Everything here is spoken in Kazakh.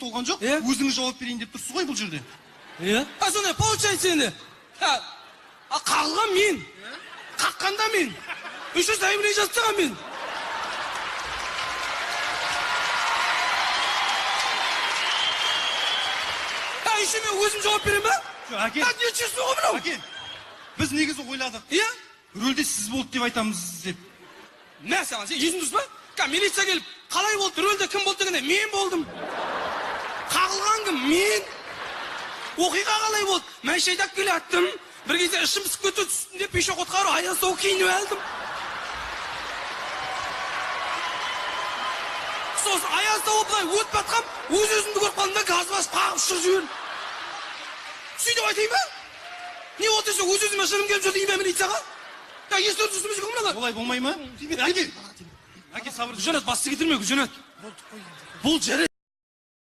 толған жоқ. Иә? Өзіңіз жауап берейін деп тұрсыз ғой бұл жерде. Иә? Сонда получается енді. Қағылған мен. Қаққанда мен. Еще заявление жазсаған мен. Еще мен өзім жауап берем ба? Әке. Не чувствую ғой мынау? Әке, біз негізі ойладық. Иә? Рөлде сіз болды деп айтамыз деп. Мә саған, сен есің дұрыс па? Милиция келіп, қалай болды, рөлде кім болды дегенде, мен болдым. Қағылған кім? Мен. Оқиға қалай болды? Мен шайдап келе аттым. Bir кезде ішім пісіп кетті, үстінде пешеходқа аяздау киініп алдым. Сосын аяздау былай өтіп атқам, өз-өзімді көріп қалдым да газ басып қағып шығып жібердім. Сөйтіп айтайын ба? Не болды десе, өз-өзіме жырым келіп жүрді дейін бе милицияға? Естір түсіміз кім мыналар? Олай болмай ма? Әке, сабыр. Гүлжанат, басты кетірме, Гүлжанат. Бұл жәрі